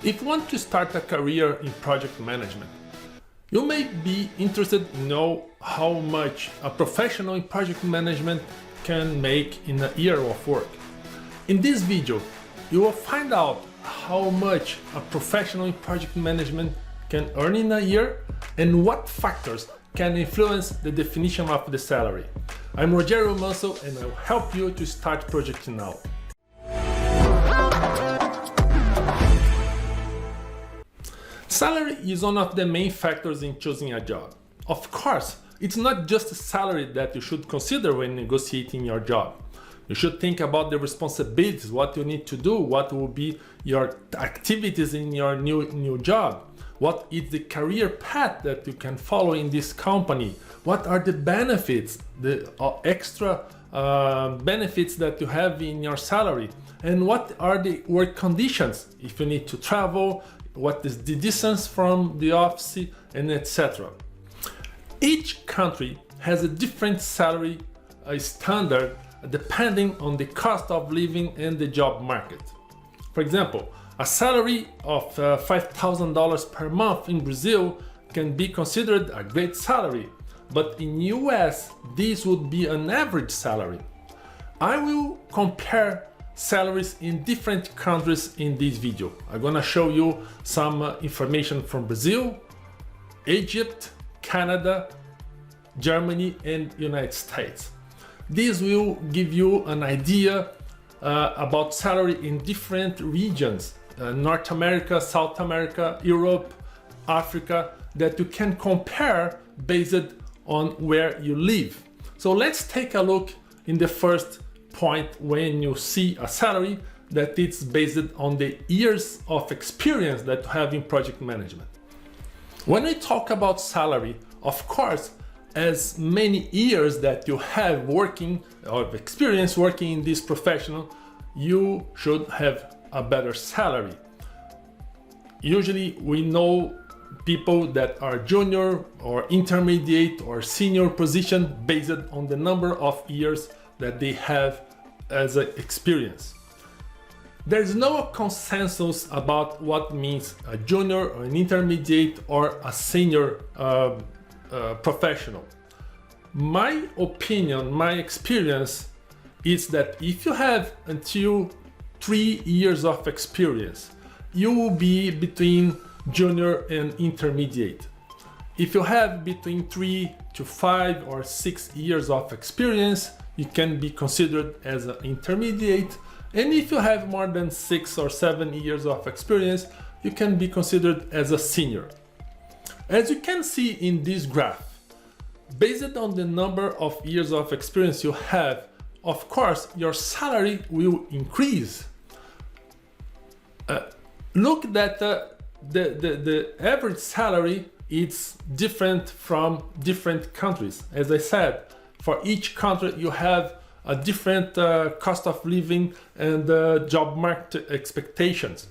If you want to start a career in project management, you may be interested in know how much a professional in project management can make in a year of work. In this video, you will find out how much a professional in project management can earn in a year and what factors can influence the definition of the salary. I'm Rogério Manso and I'll help you to start projecting now. Salary is one of the main factors in choosing a job. Of course, it's not just salary that you should consider when negotiating your job. You should think about the responsibilities, what you need to do, what will be your activities in your new job, what is the career path that you can follow in this company, what are the benefits, the extra benefits that you have in your salary, and what are the work conditions, if you need to travel, what is the distance from the office, and etc. Each country has a different salary standard depending on the cost of living and the job market. For example, a salary of $5,000 per month in Brazil can be considered a great salary, but in US this would be an average salary. I will compare salaries in different countries in this video. I'm gonna show you some information from Brazil, Egypt, Canada, Germany, and United States. This will give you an idea about salary in different regions, North America, South America, Europe, Africa, that you can compare based on where you live. So let's take a look in the first point when you see a salary that it's based on the years of experience that you have in project management. When we talk about salary, of course, as many years that you have working or experience working in this professional, you should have a better salary. Usually we know people that are junior or intermediate or senior position based on the number of years that they have as an experience. There's no consensus about what means a junior or an intermediate or a senior professional. My opinion, my experience is that if you have until 3 years of experience, you will be between junior and intermediate. If you have between 3 to 5 or 6 years of experience, you can be considered as an intermediate. And if you have more than 6 or 7 years of experience, you can be considered as a senior. As you can see in this graph, based on the number of years of experience you have, of course, your salary will increase. Look that the average salary is different from different countries. As I said, for each country you have a different cost of living and job market expectations.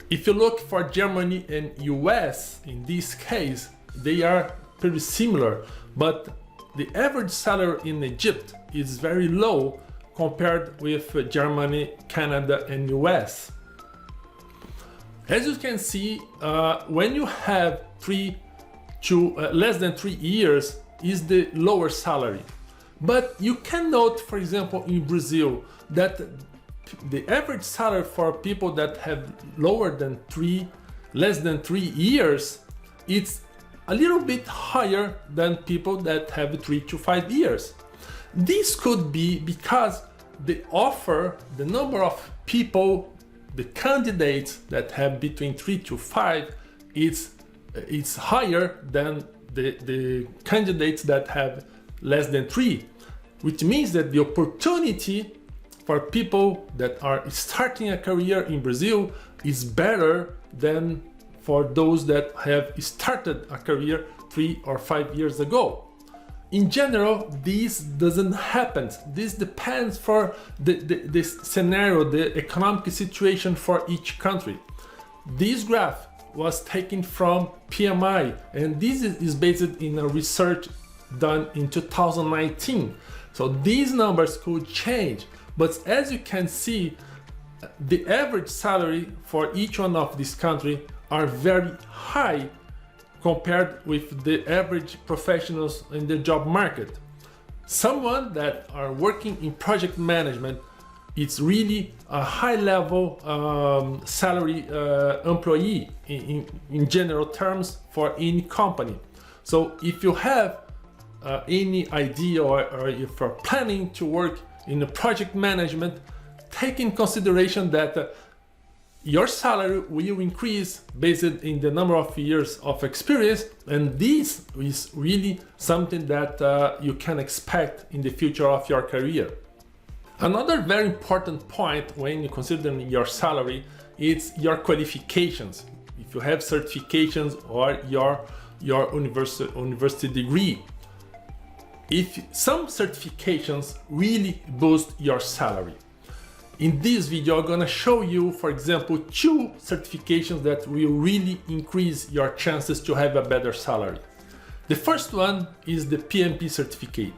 If you look for Germany and US, in this case, they are pretty similar, but the average salary in Egypt is very low compared with Germany, Canada, and US. As you can see, when you have less than 3 years is the lower salary. But you can note, for example, in Brazil, that the average salary for people that have less than 3 years, it's a little bit higher than people that have 3 to 5 years. This could be because the number of people, the candidates that have between 3 to 5, it's higher than the candidates that have less than 3, which means that the opportunity for people that are starting a career in Brazil is better than for those that have started a career 3 or 5 years ago. In general, this doesn't happen. This depends for the scenario, the economic situation for each country. This graph was taken from PMI, and this is based in a research done in 2019. So these numbers could change, but as you can see, the average salary for each one of these countries are very high compared with the average professionals in the job market. Someone that are working in project management, it's really a high level salary employee in general terms for any company. So if you have any idea or if you're planning to work in a project management, take in consideration that your salary will increase based in the number of years of experience, and this is really something that you can expect in the future of your career. Another very important point when you consider your salary is your qualifications. If you have certifications or your university degree. If some certifications really boost your salary. In this video, I'm gonna show you, for example, 2 certifications that will really increase your chances to have a better salary. The first one is the PMP certificate.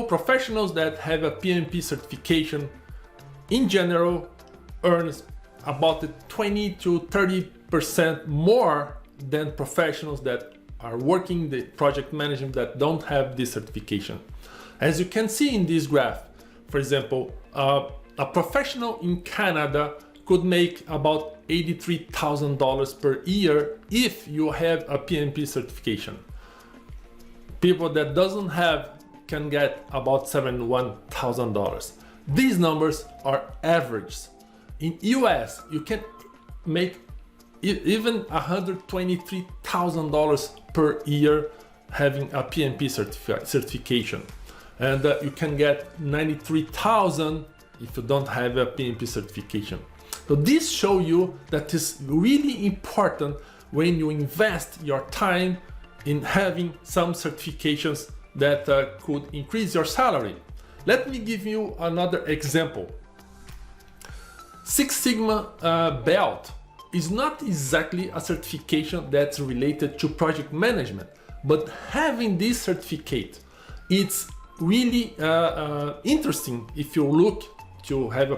Professionals that have a PMP certification, in general, earn about 20 to 30% more than professionals that are working the project management that don't have this certification. As you can see in this graph, for example, a professional in Canada could make about $83,000 per year if you have a PMP certification. People that doesn't have can get about $71,000. These numbers are averages. In US, you can make even $123,000 per year having a PMP certification. And you can get $93,000 if you don't have a PMP certification. So this shows you that it's really important when you invest your time in having some certifications that could increase your salary. Let me give you another example. Six Sigma belt is not exactly a certification that's related to project management, but having this certificate, it's really interesting if you look to have a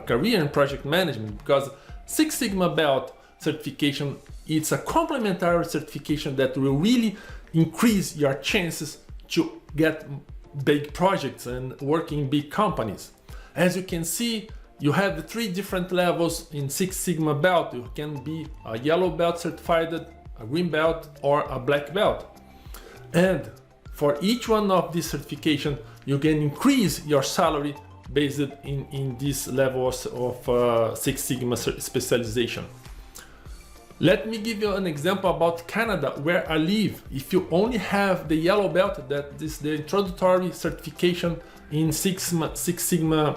career in project management, because Six Sigma belt certification, it's a complementary certification that will really increase your chances to get big projects and work in big companies. As you can see, you have the 3 different levels in Six Sigma belt. You can be a yellow belt certified, a green belt, or a black belt. And for each one of these certifications, you can increase your salary based in these levels of Six Sigma specialization. Let me give you an example about Canada, where I live. If you only have the yellow belt, that is the introductory certification in Six Sigma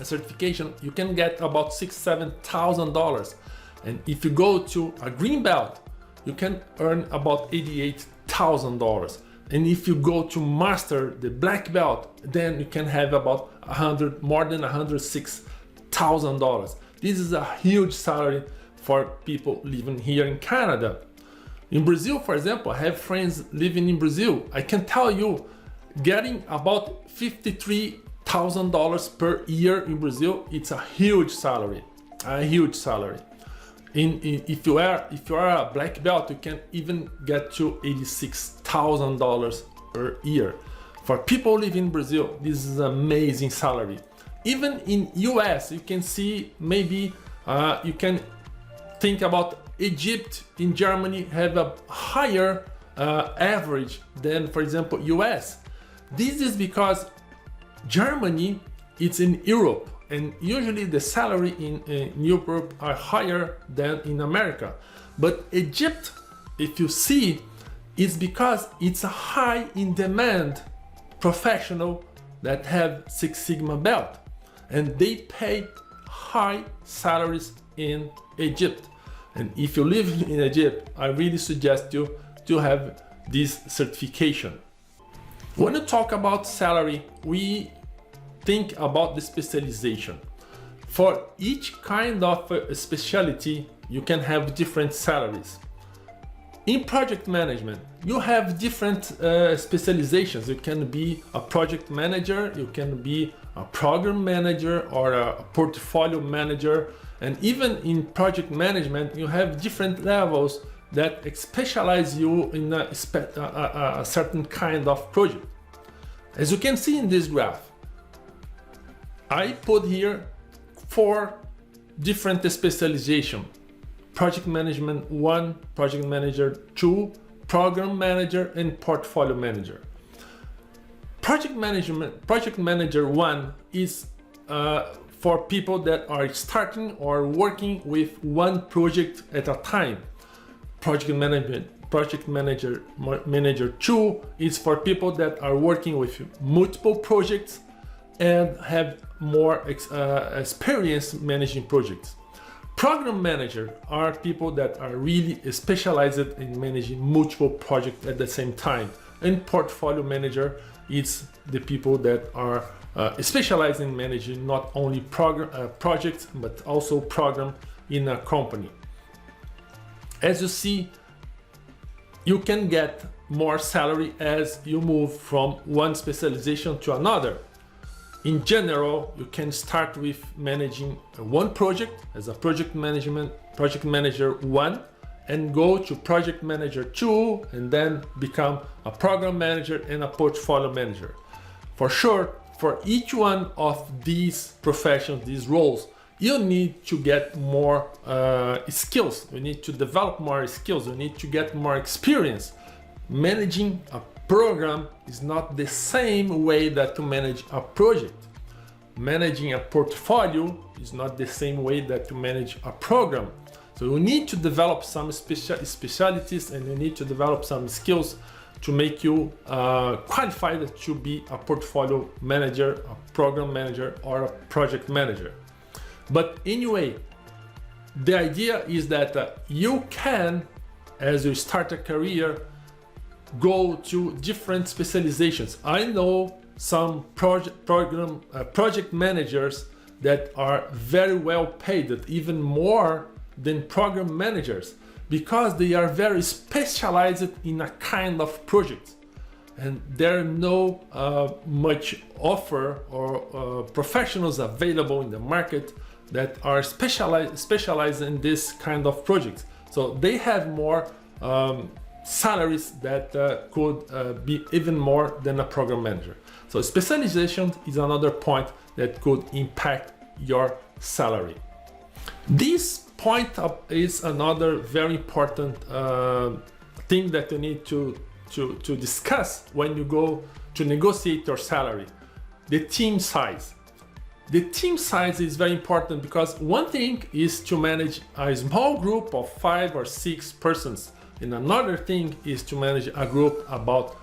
certification, you can get about $6,000-7,000. And if you go to a green belt, you can earn about $88,000. And if you go to master the black belt, then you can have about more than $106,000. This is a huge salary for people living here in Canada. In Brazil, for example, I have friends living in Brazil. I can tell you, getting about $53,000 per year in Brazil, it's a huge salary, If you are a black belt, you can even get to $86,000 per year. For people living in Brazil, this is an amazing salary. Even in US, you can see maybe you can think about Egypt in Germany have a higher average than, for example, US. This is because Germany, it's in Europe, and usually the salary in Europe are higher than in America. But Egypt, if you see, it's because it's a high in demand professional that have Six Sigma belt, and they pay high salaries in Egypt. And if you live in Egypt, I really suggest you to have this certification. When you talk about salary, we think about the specialization. For each kind of specialty, you can have different salaries. In project management, you have different specializations. You can be a project manager, you can be a program manager or a portfolio manager. And even in project management, you have different levels that specialize you in a certain kind of project. As you can see in this graph, I put here 4 different specializations. Project management 1, project manager 2, program manager, and portfolio manager. Project manager 1 is for people that are starting or working with one project at a time. Project manager 2 is for people that are working with multiple projects and have more experience managing projects. Program manager are people that are really specialized in managing multiple projects at the same time. And portfolio manager is the people that are specialized in managing not only projects but also program in a company. As you see, you can get more salary as you move from one specialization to another. In general, you can start with managing one project as a project manager 1 and go to project manager 2 and then become a program manager and a portfolio manager. For sure, for each one of these professions, these roles, you need to get more skills. You need to develop more skills. You need to get more experience. Managing a program is not the same way that to manage a project. Managing a portfolio is not the same way that to manage a program. So you need to develop some specialties and you need to develop some skills to make you qualified to be a portfolio manager, a program manager, or a project manager. But anyway, the idea is that you can, as you start a career, go to different specializations. I know some project managers that are very well paid, even more than program managers, because they are very specialized in a kind of project. And there are no much offer or professionals available in the market that are specialized in this kind of projects. So they have more salaries that could be even more than a program manager. So specialization is another point that could impact your salary. This point is another very important thing that you need to discuss when you go to negotiate your salary. The team size. The team size is very important because one thing is to manage a small group of 5 or 6 persons, and another thing is to manage a group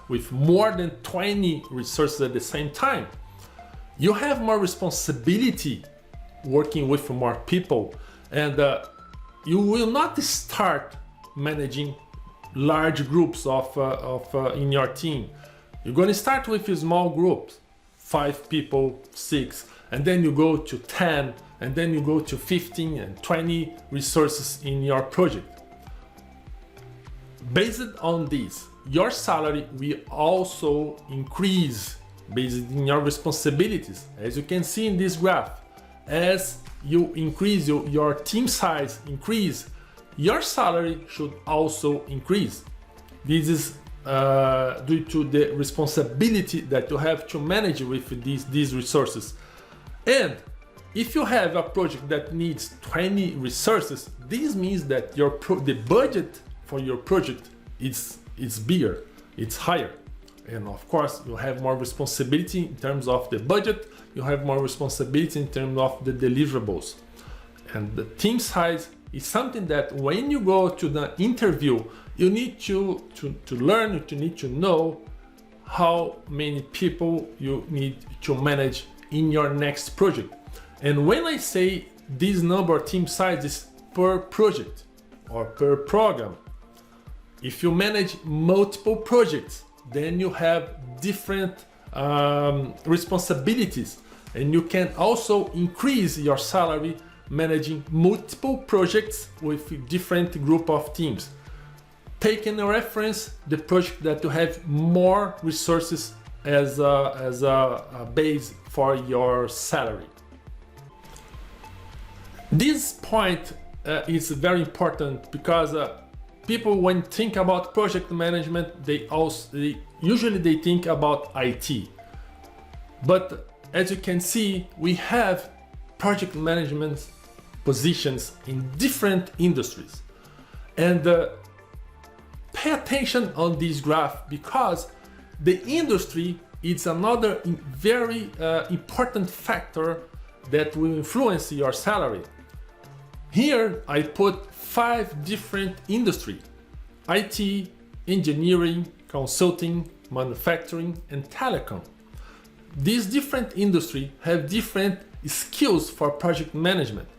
with more than 20 resources at the same time. You have more responsibility working with more people, and you will not start managing large groups in your team. You're going to start with small groups, 5 people, 6, and then you go to 10, and then you go to 15 and 20 resources in your project. Based on this, your salary will also increase based on your responsibilities. As you can see in this graph, as you increase your team size, your salary should also increase. This is due to the responsibility that you have to manage with these resources. And if you have a project that needs 20 resources, this means that the budget for your project is bigger, it's higher. And of course, you have more responsibility in terms of the budget, you have more responsibility in terms of the deliverables. And the team size is something that when you go to the interview, you need to learn, you need to know how many people you need to manage in your next project. And when I say this number team size is per project or per program, if you manage multiple projects, then you have different responsibilities, and you can also increase your salary managing multiple projects with different group of teams. taking a reference the project that you have more resources as a base for your salary. This point is very important because people, when think about project management, they usually think about IT. But as you can see, we have project management positions in different industries. And pay attention on this graph because the industry is another very important factor that will influence your salary. Here I put 5 different industries: IT, engineering, consulting, manufacturing, and telecom. These different industries have different skills for project management,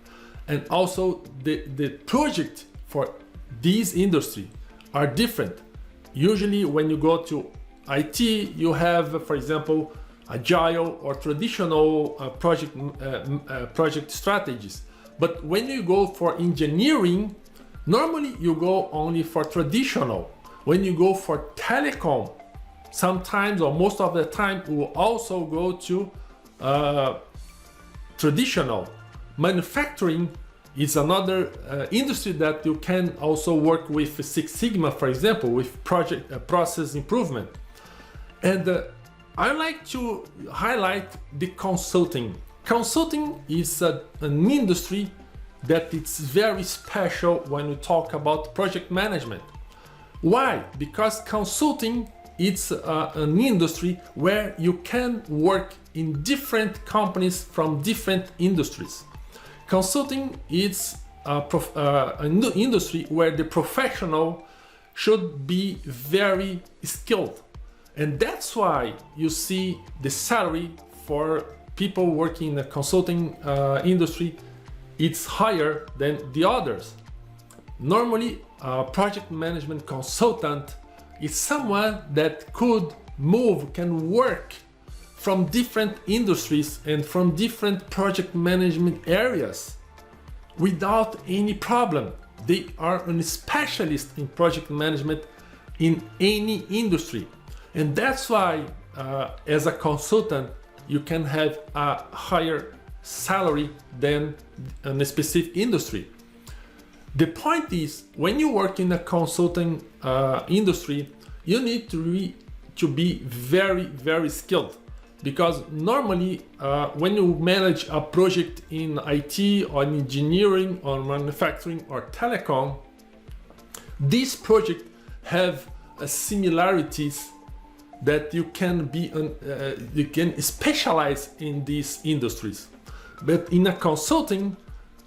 and also the project for these industries are different. Usually when you go to IT, you have, for example, agile or traditional project strategies. But when you go for engineering, normally you go only for traditional. When you go for telecom, sometimes or most of the time you will also go to traditional. Manufacturing is another industry that you can also work with Six Sigma, for example, with project process improvement. And I like to highlight the consulting. Consulting is an industry that it's very special when we talk about project management. Why? Because consulting it's an industry where you can work in different companies from different industries. Consulting is an industry where the professional should be very skilled. And that's why you see the salary for people working in the consulting industry, it's higher than the others. Normally, a project management consultant is someone that can work from different industries and from different project management areas without any problem. They are a specialist in project management in any industry. And that's why, as a consultant, you can have a higher salary than in a specific industry. The point is, when you work in a consulting industry, you need to be very, very skilled. Because normally, when you manage a project in IT or in engineering or manufacturing or telecom, these projects have similarities that you can specialize in these industries. But in a consulting,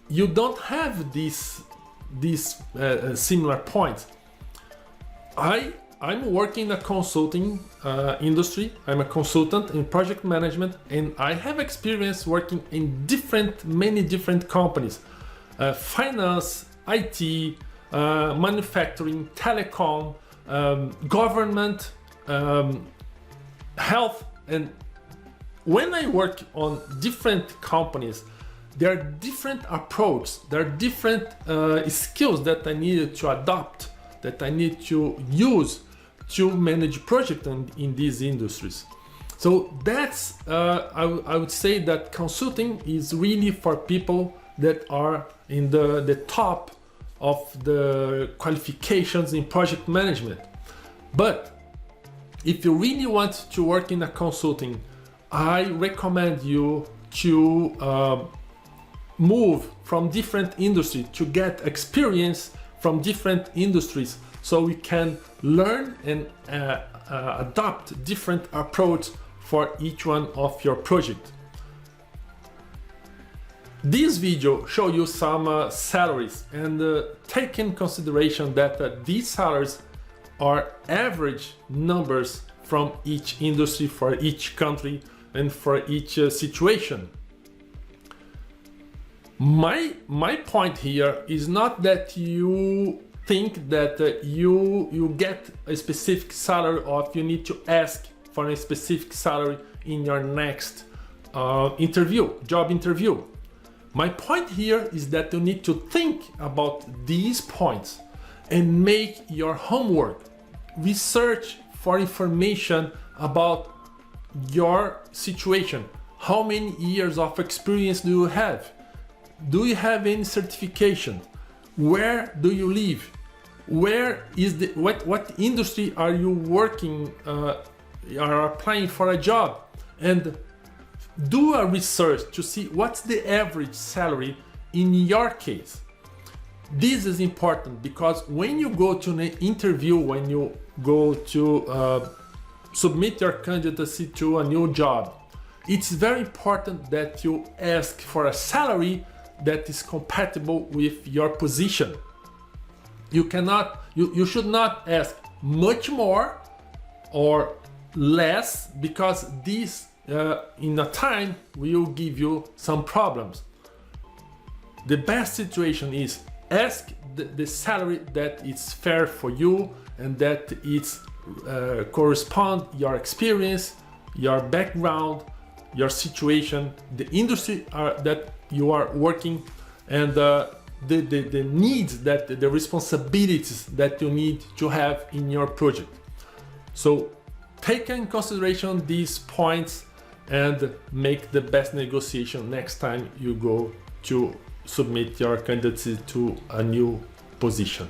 you don't have these similar points. I'm working in a consulting industry. I'm a consultant in project management, and I have experience working in many different companies: finance, IT, manufacturing, telecom, government, health. And when I work on different companies, there are different approaches, there are different skills that I needed to adopt, that I need to use to manage projects in these industries. So that's, I would say that consulting is really for people that are in the top of the qualifications in project management. But if you really want to work in a consulting, I recommend you to move from different industries to get experience from different industries, so we can learn and adopt different approach for each one of your project. This video show you some salaries, and take in consideration that these salaries are average numbers from each industry, for each country, and for each situation. My point here is not that you think that you get a specific salary, or if you need to ask for a specific salary in your next job interview. My point here is that you need to think about these points, and make your homework. Research for information about your situation. How many years of experience do you have? Do you have any certification? Where do you live? Where is the what industry are you working? Are applying for a job? And do a research to see what's the average salary in your case. This is important because when you go to an interview, when you go to submit your candidacy to a new job, it's very important that you ask for a salary that is compatible with your position. You should not ask much more or less, because this in a time will give you some problems. The best situation is ask the salary that is fair for you and that it's correspond your experience, your background, your situation, the industry that you are working, and the needs, that the responsibilities that you need to have in your project. So take in consideration these points and make the best negotiation next time you go to submit your candidacy to a new position.